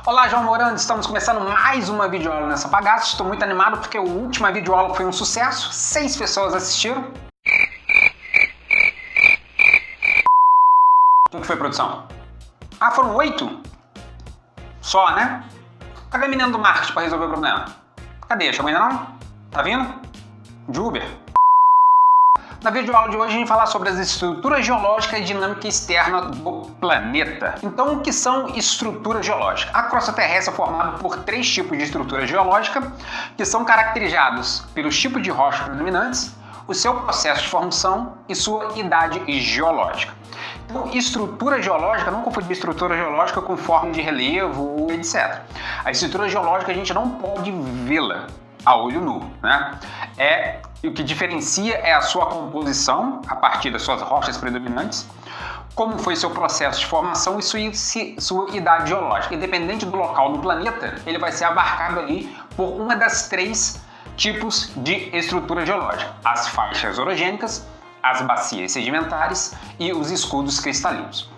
Olá, João Morando, estamos começando mais uma videoaula nessa bagaça. Estou muito animado porque a última videoaula foi um sucesso, 6 pessoas assistiram. O que foi, produção? Ah, foram 8? Só, né? Cadê a menina do marketing para resolver o problema? Cadê? Chegou ainda não? Tá vindo? De Uber? Na videoaula de hoje a gente vai falar sobre as estruturas geológicas e dinâmica externa do planeta. Então, o que são estruturas geológicas? A crosta terrestre é formada por 3 tipos de estrutura geológica, que são caracterizados pelos tipos de rochas predominantes, o seu processo de formação e sua idade geológica. Então, estrutura geológica, não confundir estrutura geológica com forma de relevo, etc. A estrutura geológica a gente não pode vê-la a olho nu, né? O que diferencia é a sua composição a partir das suas rochas predominantes, como foi seu processo de formação e sua idade geológica. Independente do local no planeta, ele vai ser abarcado ali por uma das 3 tipos de estrutura geológica: as faixas orogênicas, as bacias sedimentares e os escudos cristalinos.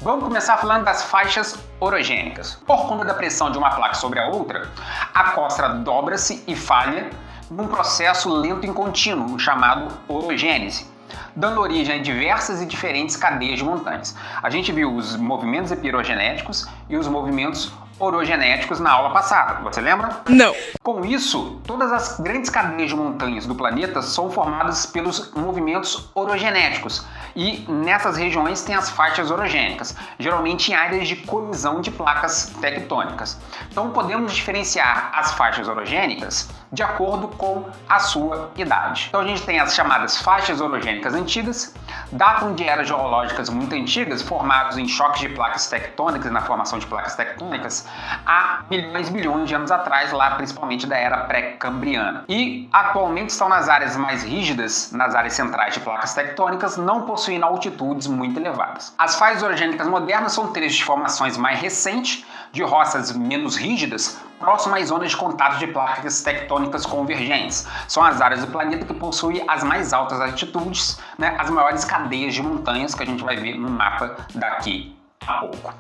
Vamos começar falando das faixas orogênicas. Por conta da pressão de uma placa sobre a outra, a crosta dobra-se e falha num processo lento e contínuo, chamado orogênese, dando origem a diversas e diferentes cadeias de montanhas. A gente viu os movimentos epirogenéticos e os movimentos orogenéticos na aula passada, você lembra? Não! Com isso, todas as grandes cadeias de montanhas do planeta são formadas pelos movimentos orogenéticos, e nessas regiões tem as faixas orogênicas, geralmente em áreas de colisão de placas tectônicas. Então podemos diferenciar as faixas orogênicas de acordo com a sua idade. Então a gente tem as chamadas faixas orogênicas antigas, datam de eras geológicas muito antigas, formados em choques de placas tectônicas e na formação de placas tectônicas há bilhões de anos atrás, lá principalmente da era pré-cambriana. E atualmente estão nas áreas mais rígidas, nas áreas centrais de placas tectônicas, não possuindo altitudes muito elevadas. As faixas orogênicas modernas são trechos de formações mais recentes, de rochas menos rígidas, próximas às zonas de contato de placas tectônicas convergentes. São as áreas do planeta que possuem as mais altas altitudes, né, as maiores cadeias de montanhas que a gente vai ver no mapa daqui a pouco.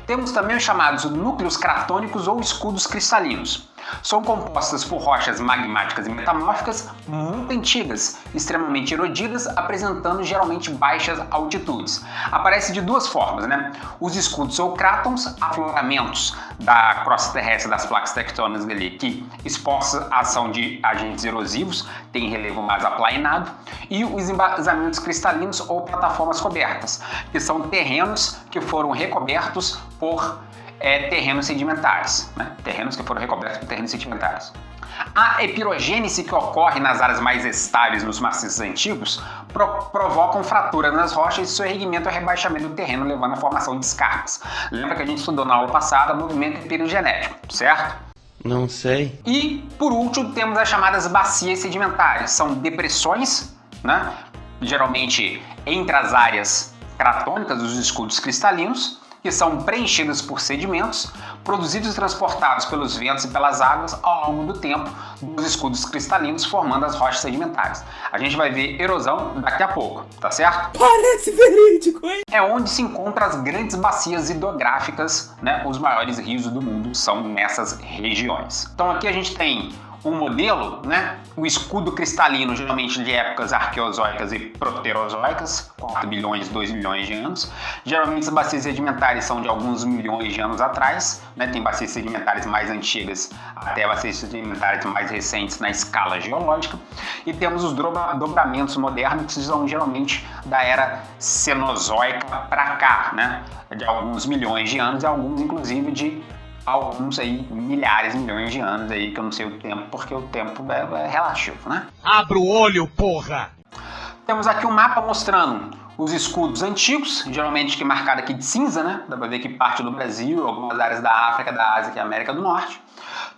Temos também os chamados núcleos cratônicos ou escudos cristalinos. São compostas por rochas magmáticas e metamórficas muito antigas, extremamente erodidas, apresentando geralmente baixas altitudes. Aparece de 2 formas, né? Os escudos ou crátons, afloramentos da crosta terrestre das placas tectônicas ali, que expostas à ação de agentes erosivos, tem relevo mais aplainado, e os embasamentos cristalinos ou plataformas cobertas, que são terrenos que foram recobertos por terrenos sedimentares, né? Terrenos que foram recobertos por terrenos sedimentares. A epirogênese que ocorre nas áreas mais estáveis nos maciços antigos provocam fraturas nas rochas e seu erguimento e rebaixamento do terreno, levando à formação de escarpas. Lembra que a gente estudou na aula passada o movimento epirogenético, certo? Não sei. E, por último, temos as chamadas bacias sedimentares. São depressões, né? Geralmente entre as áreas cratônicas dos escudos cristalinos, que são preenchidas por sedimentos, produzidos e transportados pelos ventos e pelas águas ao longo do tempo dos escudos cristalinos, formando as rochas sedimentares. A gente vai ver erosão daqui a pouco, tá certo? Parece verídico, hein? É onde se encontram as grandes bacias hidrográficas, né? Os maiores rios do mundo são nessas regiões. Então aqui a gente tem um modelo, né? O escudo cristalino, geralmente de épocas arqueozoicas e proterozoicas, 4 bilhões, 2 milhões de anos. Geralmente as bacias sedimentares são de alguns milhões de anos atrás, né? Tem bacias sedimentares mais antigas até bacias sedimentares mais recentes na escala geológica. E temos os dobramentos modernos, que são geralmente da era cenozoica para cá, né? De alguns milhões de anos e alguns inclusive de alguns aí, milhões de anos aí, que eu não sei o tempo, porque o tempo é relativo, né? Abra o olho, porra! Temos aqui um mapa mostrando os escudos antigos, geralmente que é marcado aqui de cinza, né? Dá pra ver que parte do Brasil, algumas áreas da África, da Ásia, que é a América do Norte.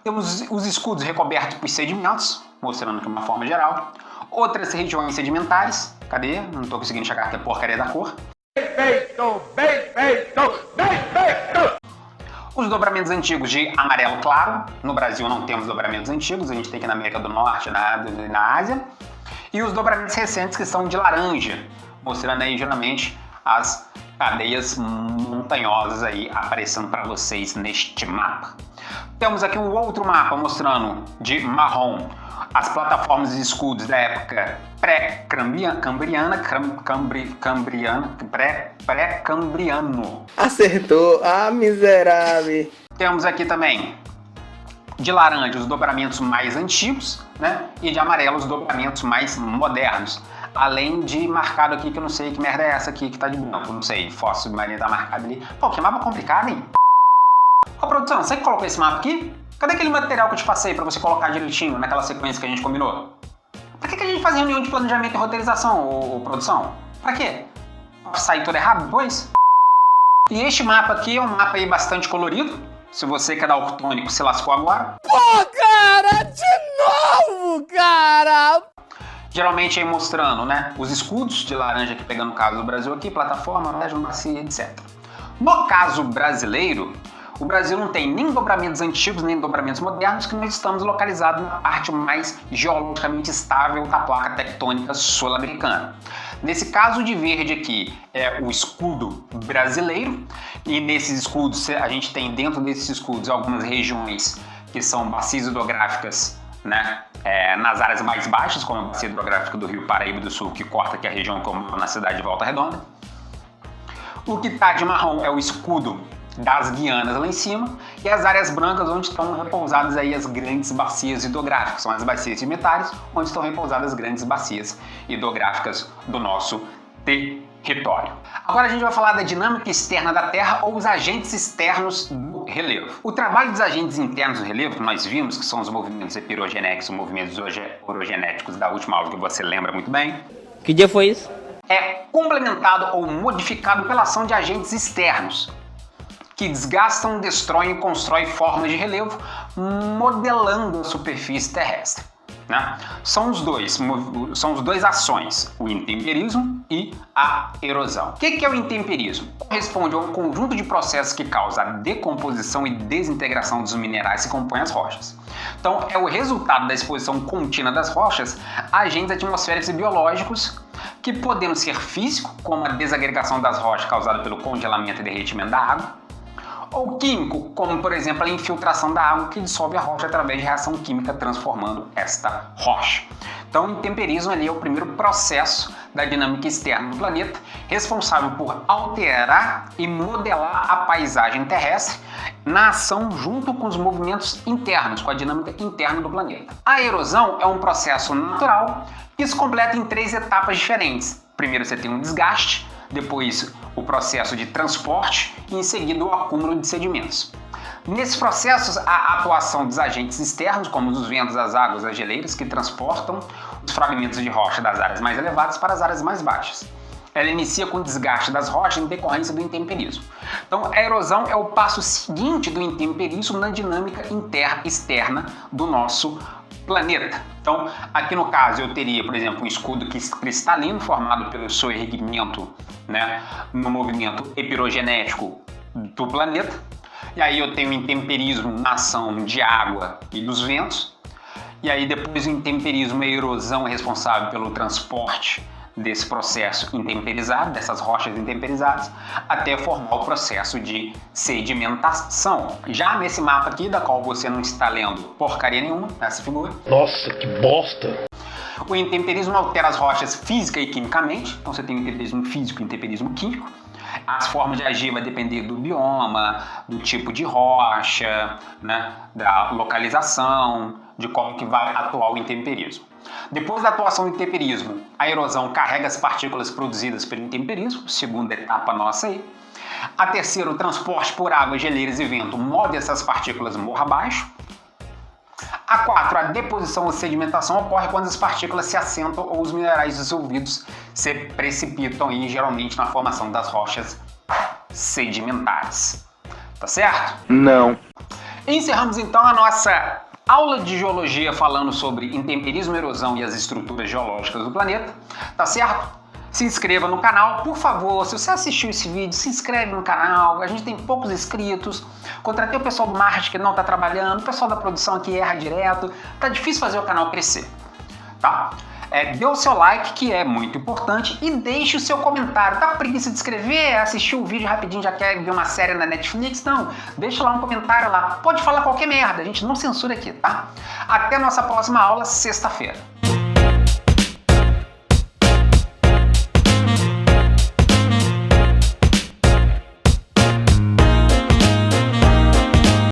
Temos os escudos recobertos por sedimentos, mostrando aqui uma forma geral. Outras regiões sedimentares, cadê? Não tô conseguindo chegar aqui a porcaria da cor. Bem feito, bem feito, bem feito! Os dobramentos antigos de amarelo claro, no Brasil não temos dobramentos antigos, a gente tem aqui na América do Norte, na Ásia. E os dobramentos recentes que são de laranja, mostrando aí geralmente as cadeias montanhosas aí aparecendo para vocês neste mapa. Temos aqui um outro mapa mostrando de marrom as plataformas e escudos da época pré-cambriano. Acertou, miserável. Temos aqui também de laranja os dobramentos mais antigos, né? E de amarelo os dobramentos mais modernos. Além de marcado aqui, que eu não sei que merda é essa aqui que tá de branco, não sei, fóssil submarino tá marcado ali. Pô, que mapa complicado, hein? Ô, produção, você que colocou esse mapa aqui? Cadê aquele material que eu te passei pra você colocar direitinho naquela sequência que a gente combinou? Pra que a gente faz reunião de planejamento e roteirização, ô produção? Pra quê? Pra sair tudo errado depois? E este mapa aqui é um mapa aí bastante colorido. Se você que é daltônico se lascou agora. Pô, cara, de novo, cara! Geralmente aí mostrando, né, os escudos de laranja aqui, pegando o caso do Brasil aqui, plataforma, região bacia, etc. No caso brasileiro, o Brasil não tem nem dobramentos antigos, nem dobramentos modernos, que nós estamos localizados na parte mais geologicamente estável da placa tectônica sul-americana. Nesse caso de verde aqui é o escudo brasileiro, e nesses escudos a gente tem dentro desses escudos algumas regiões que são bacias hidrográficas, né, nas áreas mais baixas, como a bacia hidrográfica do Rio Paraíba do Sul, que corta aqui a região como na cidade de Volta Redonda. O que está de marrom é o escudo das Guianas lá em cima, e as áreas brancas onde estão repousadas aí as grandes bacias hidrográficas, são as bacias de metais, onde estão repousadas as grandes bacias hidrográficas do nosso território. Agora a gente vai falar da dinâmica externa da Terra ou os agentes externos do relevo. O trabalho dos agentes internos do relevo, que nós vimos, que são os movimentos epirogenéticos, os movimentos orogenéticos da última aula que você lembra muito bem. Que dia foi isso? É complementado ou modificado pela ação de agentes externos, que desgastam, destroem e constroem formas de relevo, modelando a superfície terrestre. Né? São os dois ações, o intemperismo e a erosão. O que é o intemperismo? Corresponde a um conjunto de processos que causa a decomposição e desintegração dos minerais que compõem as rochas. Então, é o resultado da exposição contínua das rochas a agentes atmosféricos e biológicos que podendo ser físico, como a desagregação das rochas causada pelo congelamento e derretimento da água, ou químico, como por exemplo a infiltração da água que dissolve a rocha através de reação química transformando esta rocha. Então o intemperismo ali é o primeiro processo da dinâmica externa do planeta, responsável por alterar e modelar a paisagem terrestre na ação junto com os movimentos internos, com a dinâmica interna do planeta. A erosão é um processo natural que se completa em 3 etapas diferentes. Primeiro você tem um desgaste, depois o processo de transporte e em seguida o acúmulo de sedimentos. Nesses processos, a atuação dos agentes externos, como os ventos, as águas, as geleiras, que transportam os fragmentos de rocha das áreas mais elevadas para as áreas mais baixas. Ela inicia com o desgaste das rochas em decorrência do intemperismo. Então, a erosão é o passo seguinte do intemperismo na dinâmica externa do nosso planeta. Então, aqui no caso eu teria, por exemplo, um escudo cristalino formado pelo seu erguimento, né, no movimento epirogenético do planeta. E aí eu tenho o intemperismo na ação de água e dos ventos. E aí depois o intemperismo e a erosão é responsável pelo transporte desse processo intemperizado, dessas rochas intemperizadas, até formar o processo de sedimentação. Já nesse mapa aqui, da qual você não está lendo porcaria nenhuma, nessa figura. Nossa, que bosta! O intemperismo altera as rochas física e quimicamente, então você tem o intemperismo físico e o intemperismo químico. As formas de agir vai depender do bioma, do tipo de rocha, né, da localização, de como que vai atuar o intemperismo. Depois da atuação do intemperismo, a erosão carrega as partículas produzidas pelo intemperismo, segunda etapa nossa aí. A terceira, o transporte por água, geleiras e vento, move essas partículas morro abaixo. A 4, a deposição ou sedimentação ocorre quando as partículas se assentam ou os minerais dissolvidos se precipitam aí, geralmente na formação das rochas sedimentares. Tá certo? Não. Encerramos então a nossa aula de geologia falando sobre intemperismo, erosão e as estruturas geológicas do planeta. Tá certo? Se inscreva no canal, por favor. Se você assistiu esse vídeo, se inscreve no canal. A gente tem poucos inscritos. Contratei o pessoal do marketing que não está trabalhando, o pessoal da produção aqui erra direto. Tá difícil fazer o canal crescer, tá? Dê o seu like, que é muito importante, e deixe o seu comentário. Tá com preguiça de escrever, assistir o vídeo rapidinho, já quer ver uma série na Netflix? Não, deixa lá um comentário lá. Pode falar qualquer merda, a gente não censura aqui, tá? Até a nossa próxima aula, sexta-feira.